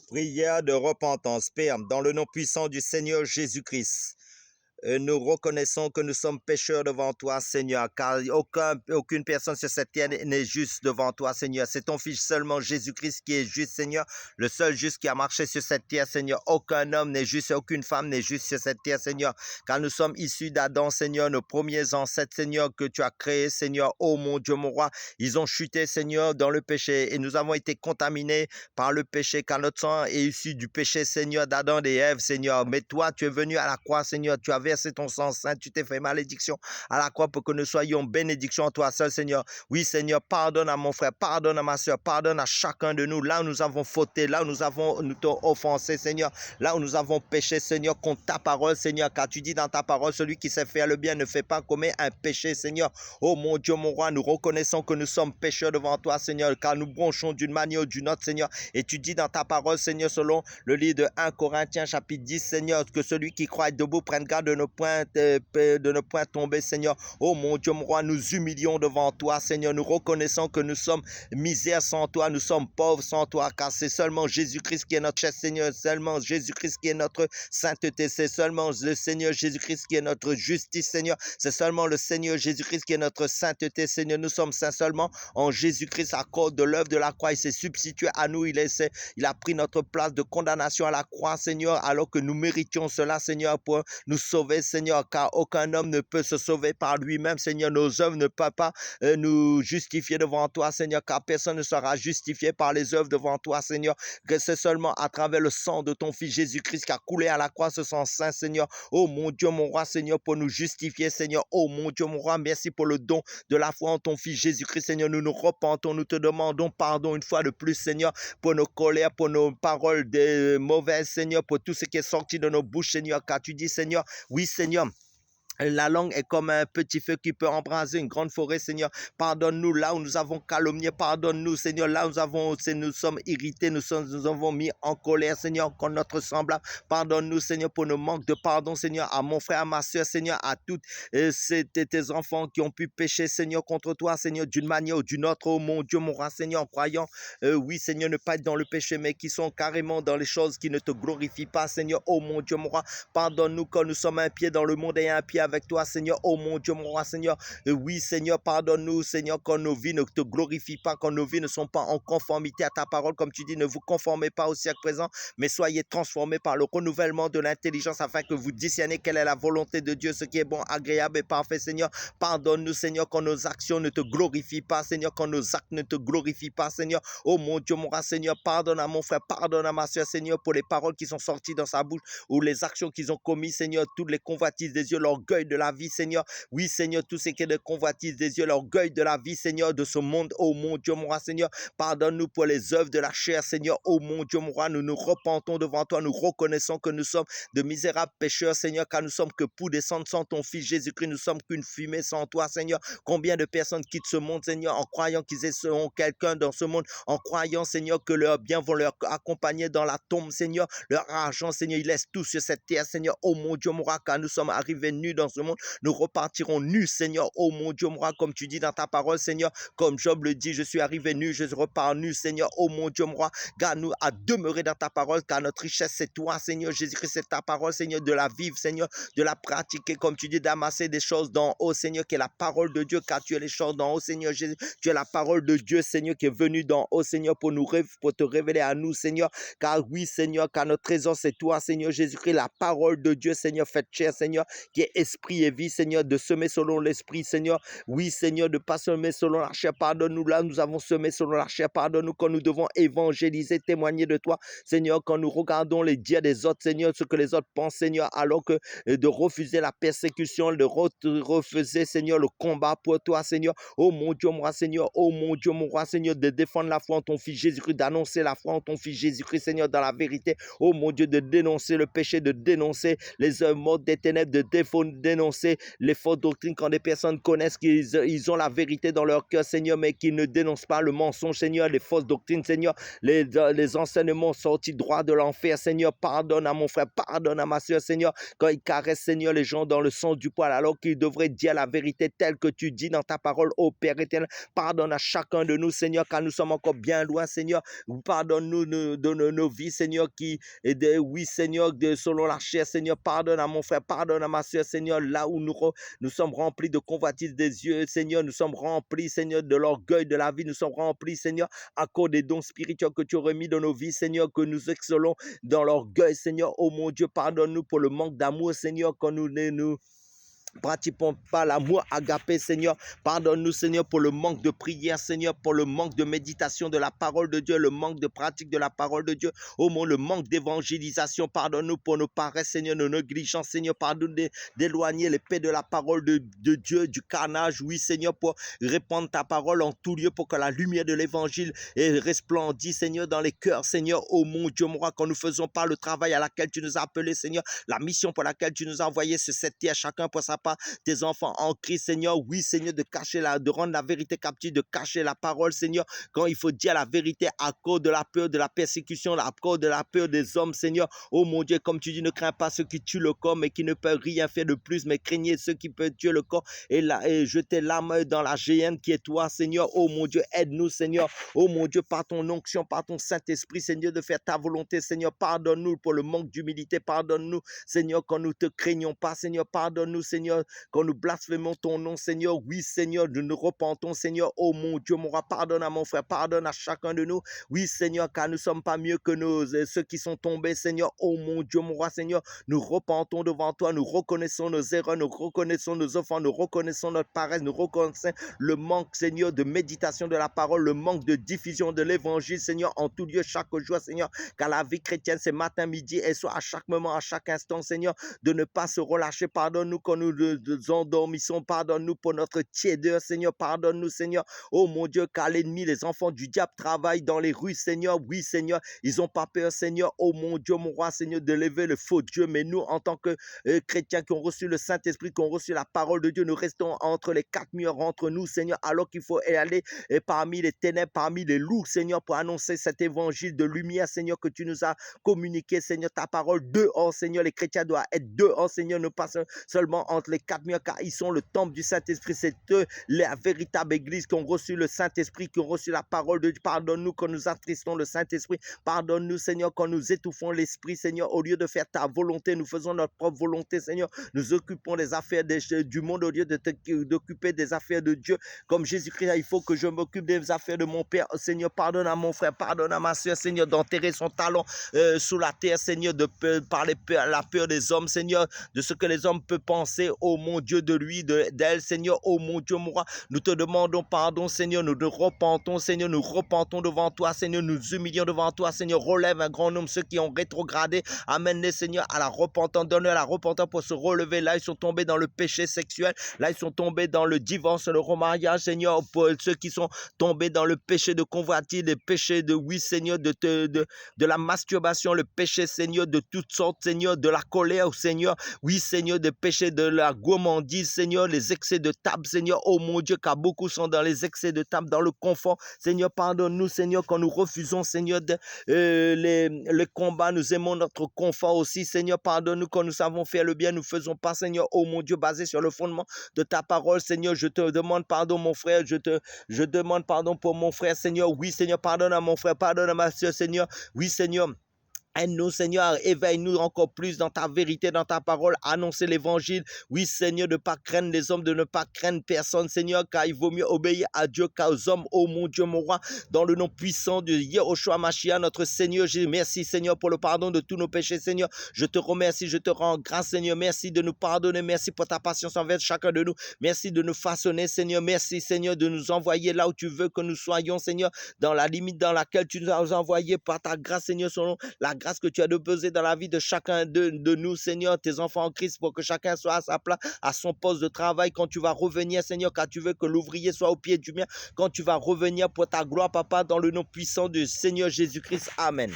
Prière de repentance, Père, dans le nom puissant du Seigneur Jésus-Christ. Nous reconnaissons que nous sommes pécheurs devant toi, Seigneur, car aucune personne sur cette terre n'est juste devant toi, Seigneur. C'est ton Fils seulement, Jésus-Christ, qui est juste, Seigneur, le seul juste qui a marché sur cette terre, Seigneur. Aucun homme n'est juste, aucune femme n'est juste sur cette terre, Seigneur, car nous sommes issus d'Adam, Seigneur, nos premiers ancêtres, Seigneur, que tu as créés, Seigneur. Oh mon Dieu, mon roi, ils ont chuté, Seigneur, dans le péché, et nous avons été contaminés par le péché, car notre sang est issu du péché, Seigneur, d'Adam et Ève, Seigneur. Mais toi, tu es venu à la croix, Seigneur, tu as versé ton sang saint, tu t'es fait malédiction à la croix pour que nous soyons bénédiction en toi seul, Seigneur. Oui, Seigneur, pardonne à mon frère, pardonne à ma soeur, pardonne à chacun de nous, là où nous avons fauté, là où nous t'avons offensé, Seigneur, là où nous avons péché, Seigneur, contre ta parole, Seigneur, car tu dis dans ta parole, celui qui sait faire le bien ne fait pas commettre un péché, Seigneur. Oh mon Dieu, mon roi, nous reconnaissons que nous sommes pécheurs devant toi, Seigneur, car nous bronchons d'une manière ou d'une autre, Seigneur, et tu dis dans ta parole, Seigneur, selon le livre de 1 Corinthiens, chapitre 10, Seigneur, que celui qui croit être debout prenne garde de ne point tomber, Seigneur. Oh mon Dieu, mon roi, nous humilions devant toi, Seigneur. Nous reconnaissons que nous sommes misères sans toi, nous sommes pauvres sans toi, car c'est seulement Jésus-Christ qui est notre chef, Seigneur. Seulement Jésus-Christ qui est notre sainteté. C'est seulement le Seigneur Jésus-Christ qui est notre justice, Seigneur. C'est seulement le Seigneur Jésus-Christ qui est notre sainteté, Seigneur. Nous sommes saints seulement en Jésus-Christ à cause de l'œuvre de la croix. Il s'est substitué à nous. Il a pris notre place de condamnation à la croix, Seigneur, alors que nous méritions cela, Seigneur, pour nous sauver, Seigneur, car aucun homme ne peut se sauver par lui-même, Seigneur. Nos œuvres ne peuvent pas nous justifier devant toi, Seigneur, car personne ne sera justifié par les œuvres devant toi, Seigneur, que c'est seulement à travers le sang de ton Fils Jésus-Christ qui a coulé à la croix, ce sang saint, Seigneur. Oh mon Dieu, mon roi, Seigneur, pour nous justifier, Seigneur. Oh mon Dieu, mon roi, merci pour le don de la foi en ton Fils Jésus-Christ, Seigneur. Nous nous repentons, nous te demandons pardon une fois de plus, Seigneur, pour nos colères, pour nos paroles mauvaises, Seigneur, pour tout ce qui est sorti de nos bouches, Seigneur, car tu dis, Seigneur, oui, Seigneur, la langue est comme un petit feu qui peut embraser une grande forêt, Seigneur. Pardonne-nous là où nous avons calomnié. Pardonne-nous, Seigneur, là où nous sommes irrités, nous avons mis en colère, Seigneur, contre notre semblable. Pardonne-nous, Seigneur, pour nos manques de pardon, Seigneur, à mon frère, à ma soeur, Seigneur, à toutes tes enfants qui ont pu pécher, Seigneur, contre toi, Seigneur, d'une manière ou d'une autre. Oh mon Dieu, mon roi, Seigneur, en croyant, oui, Seigneur, ne pas être dans le péché, mais qui sont carrément dans les choses qui ne te glorifient pas, Seigneur. Oh mon Dieu, mon roi, pardonne-nous quand nous sommes un pied dans le monde et un pied avec toi, Seigneur. Oh mon Dieu, mon roi, Seigneur. Oui, Seigneur, pardonne-nous, Seigneur, quand nos vies ne te glorifient pas, quand nos vies ne sont pas en conformité à ta parole. Comme tu dis, ne vous conformez pas au siècle présent, mais soyez transformés par le renouvellement de l'intelligence afin que vous discerniez quelle est la volonté de Dieu, ce qui est bon, agréable et parfait, Seigneur. Pardonne-nous, Seigneur, quand nos actions ne te glorifient pas, Seigneur, quand nos actes ne te glorifient pas, Seigneur. Oh mon Dieu, mon roi, Seigneur, pardonne à mon frère, pardonne à ma soeur, Seigneur, pour les paroles qui sont sorties dans sa bouche ou les actions qu'ils ont commises, Seigneur, toutes les convoitises des yeux, l'orgueil de la vie, Seigneur. Oui, Seigneur, tout ce qui est de convoitise des yeux, l'orgueil de la vie, Seigneur, de ce monde. Oh mon Dieu, mon roi, Seigneur, pardonne-nous pour les œuvres de la chair, Seigneur. Oh mon Dieu, mon roi, nous nous repentons devant toi, nous reconnaissons que nous sommes de misérables pécheurs, Seigneur, car nous sommes que pour descendre sans ton Fils Jésus-Christ, nous sommes qu'une fumée sans toi, Seigneur. Combien de personnes quittent ce monde, Seigneur, en croyant qu'ils seront quelqu'un dans ce monde, en croyant, Seigneur, que leurs biens vont leur accompagner dans la tombe, Seigneur, leur argent, Seigneur, ils laissent tout sur cette terre, Seigneur. Oh mon Dieu, mon roi, car nous sommes arrivés nus dans ce monde, nous repartirons nus, Seigneur. Oh mon Dieu, mon roi, comme tu dis dans ta parole, Seigneur, comme Job le dit, je suis arrivé nu, je repars nu, Seigneur. Oh mon Dieu, mon roi, garde-nous à demeurer dans ta parole, car notre richesse, c'est toi, Seigneur. Jésus-Christ, c'est ta parole, Seigneur, de la vivre, Seigneur, de la pratiquer, comme tu dis, d'amasser des choses d'en haut, Seigneur, qui est la parole de Dieu, car tu es les choses d'en haut, Seigneur Jésus. Tu es la parole de Dieu, Seigneur, qui est venue d'en haut, Seigneur, pour te révéler à nous, Seigneur. Car oui, Seigneur, car notre trésor, c'est toi, Seigneur Jésus-Christ, la parole de Dieu, Seigneur, faite chair, Seigneur, qui est esprit et vie, Seigneur, de semer selon l'esprit, Seigneur. Oui, Seigneur, de ne pas semer selon la chair, pardonne-nous là, nous avons semé selon la chair, pardonne-nous quand nous devons évangéliser, témoigner de toi, Seigneur, quand nous regardons les dires des autres, Seigneur, ce que les autres pensent, Seigneur, alors que de refuser la persécution, de refuser, Seigneur, le combat pour toi, Seigneur. Oh mon Dieu, mon roi, Seigneur, oh mon Dieu, mon roi, Seigneur, de défendre la foi en ton Fils Jésus-Christ, d'annoncer la foi en ton Fils Jésus-Christ, Seigneur, dans la vérité. Oh mon Dieu, de dénoncer le péché, de dénoncer les œuvres mortes des ténèbres, de dénoncer les fausses doctrines quand des personnes connaissent qu'ils ont la vérité dans leur cœur, Seigneur, mais qu'ils ne dénoncent pas le mensonge, Seigneur, les fausses doctrines, Seigneur, les enseignements sortis droit de l'enfer, Seigneur. Pardonne à mon frère, pardonne à ma soeur, Seigneur, quand ils caressent, Seigneur, les gens dans le sens du poil, alors qu'ils devraient dire la vérité telle que tu dis dans ta parole, ô Père éternel. Pardonne à chacun de nous, Seigneur, car nous sommes encore bien loin, Seigneur. Pardonne-nous de nos vies, Seigneur, oui, Seigneur, selon la chair, Seigneur. Pardonne à mon frère, pardonne à ma soeur, Seigneur, là où nous sommes remplis de convoitise des yeux, Seigneur. Nous sommes remplis, Seigneur, de l'orgueil de la vie. Nous sommes remplis, Seigneur, à cause des dons spirituels que tu as remis dans nos vies, Seigneur, que nous excellons dans l'orgueil, Seigneur. Oh mon Dieu, pardonne-nous pour le manque d'amour, Seigneur, quand nous pratiquons pas l'amour agapé, Seigneur. Pardonne-nous, Seigneur, pour le manque de prière, Seigneur, pour le manque de méditation de la parole de Dieu, le manque de pratique de la parole de Dieu. Oh mon, le manque d'évangélisation. Pardonne-nous pour nos paresses, Seigneur, nos négligences, Seigneur. Pardonne-nous d'éloigner l'épée de la parole de Dieu, du carnage. Oui, Seigneur, pour répandre ta parole en tout lieu, pour que la lumière de l'évangile resplendisse, Seigneur, dans les cœurs, Seigneur. Oh mon Dieu, mon roi, quand nous ne faisons pas le travail à laquelle tu nous as appelés, Seigneur, la mission pour laquelle tu nous as envoyés sur cette terre, chacun pour sa tes enfants en Christ, Seigneur. Oui, Seigneur, de rendre la vérité captive, de cacher la parole, Seigneur, quand il faut dire la vérité à cause de la peur de la persécution, à cause de la peur des hommes, Seigneur. Oh mon Dieu, comme tu dis, ne crains pas ceux qui tuent le corps, mais qui ne peuvent rien faire de plus, mais craignez ceux qui peuvent tuer le corps et jeter l'âme dans la géhenne qui est toi, Seigneur. Oh mon Dieu, aide-nous, Seigneur. Oh mon Dieu, par ton onction, par ton Saint-Esprit, Seigneur, de faire ta volonté, Seigneur. Pardonne-nous pour le manque d'humilité. Pardonne-nous, Seigneur, quand nous ne te craignons pas, Seigneur. Pardonne-nous, Seigneur, quand nous blasphémons ton nom, Seigneur. Oui, Seigneur, nous nous repentons, Seigneur. Oh mon Dieu, mon roi, pardonne à mon frère, pardonne à chacun de nous. Oui, Seigneur, car nous ne sommes pas mieux que ceux qui sont tombés, Seigneur. Oh mon Dieu, mon roi, Seigneur, nous repentons devant toi, nous reconnaissons nos erreurs, nous reconnaissons nos offenses, nous reconnaissons notre paresse, nous reconnaissons le manque, Seigneur, de méditation de la parole, le manque de diffusion de l'évangile, Seigneur, en tout lieu, chaque jour, Seigneur, car la vie chrétienne, c'est matin, midi et soir, à chaque moment, à chaque instant, Seigneur, de ne pas se relâcher. Pardonne-nous quand nous endormissons, pardonne-nous pour notre tiédeur, Seigneur, pardonne-nous, Seigneur. Oh mon Dieu, car l'ennemi, les enfants du diable travaillent dans les rues, Seigneur. Oui, Seigneur, ils n'ont pas peur, Seigneur. Oh mon Dieu, mon roi, Seigneur, de lever le faux Dieu. Mais nous, en tant que chrétiens qui ont reçu le Saint-Esprit, qui ont reçu la parole de Dieu, nous restons entre les quatre murs, entre nous, Seigneur, alors qu'il faut aller parmi les ténèbres, parmi les loups, Seigneur, pour annoncer cet évangile de lumière, Seigneur, que tu nous as communiqué, Seigneur, ta parole dehors, Seigneur. Les chrétiens doivent être dehors, Seigneur, ne pas seulement entre les quatre murs, car ils sont le temple du Saint-Esprit. C'est eux, la véritable église, qui ont reçu le Saint-Esprit, qui ont reçu la parole de Dieu. Pardonne-nous quand nous attristons le Saint-Esprit. Pardonne-nous, Seigneur, quand nous étouffons l'Esprit, Seigneur. Au lieu de faire ta volonté, nous faisons notre propre volonté, Seigneur. Nous occupons des affaires du monde au lieu d'occuper des affaires de Dieu. Comme Jésus-Christ, il faut que je m'occupe des affaires de mon Père. Seigneur, pardonne à mon frère, pardonne à ma soeur, Seigneur, d'enterrer son talon sous la terre, Seigneur, par la peur des hommes, Seigneur, de ce que les hommes peuvent penser, oh mon Dieu, de lui, d'elle, Seigneur. Oh mon Dieu, mon roi, nous te demandons pardon, Seigneur. Nous nous repentons, Seigneur. Nous repentons devant toi, Seigneur. Nous humilions devant toi, Seigneur. Relève un grand nombre, ceux qui ont rétrogradé. Amène-les, Seigneur, à la repentance. Donne-leur la repentance pour se relever. Là, ils sont tombés dans le péché sexuel. Là, ils sont tombés dans le divorce, le remariage, Seigneur. Pour ceux qui sont tombés dans le péché de convoitise, le péché de, oui, Seigneur, de la masturbation, le péché, Seigneur, de toutes sortes, Seigneur, de la colère, Seigneur. Oui, Seigneur, de péché de la gourmandise, Seigneur, les excès de table, Seigneur. Oh mon Dieu, car beaucoup sont dans les excès de table, dans le confort. Seigneur, pardonne-nous, Seigneur, quand nous refusons, Seigneur, les combats. Nous aimons notre confort aussi, Seigneur. Pardonne-nous quand nous savons faire le bien, nous ne faisons pas, Seigneur. Oh mon Dieu, basé sur le fondement de ta parole, Seigneur. Je te demande pardon, mon frère. Je demande pardon pour mon frère, Seigneur. Oui, Seigneur, pardonne à mon frère, pardonne à ma soeur, Seigneur. Oui, Seigneur. Aide-nous, Seigneur, éveille-nous encore plus dans ta vérité, dans ta parole, annoncer l'évangile. Oui, Seigneur, de ne pas craindre les hommes, de ne pas craindre personne, Seigneur, car il vaut mieux obéir à Dieu qu'aux hommes. Oh mon Dieu, mon roi, dans le nom puissant de Yehoshua Mashiach, notre Seigneur Jésus. Merci, Seigneur, pour le pardon de tous nos péchés, Seigneur. Je te remercie, je te rends grâce, Seigneur. Merci de nous pardonner. Merci pour ta patience envers chacun de nous. Merci de nous façonner, Seigneur. Merci, Seigneur, de nous envoyer là où tu veux que nous soyons, Seigneur, dans la limite dans laquelle tu nous as envoyés par ta grâce, Seigneur, selon la grâce que tu as déposée dans la vie de chacun de nous, Seigneur, tes enfants en Christ, pour que chacun soit à sa place, à son poste de travail quand tu vas revenir, Seigneur, car tu veux que l'ouvrier soit au pied du mien, quand tu vas revenir pour ta gloire, Papa, dans le nom puissant du Seigneur Jésus-Christ. Amen.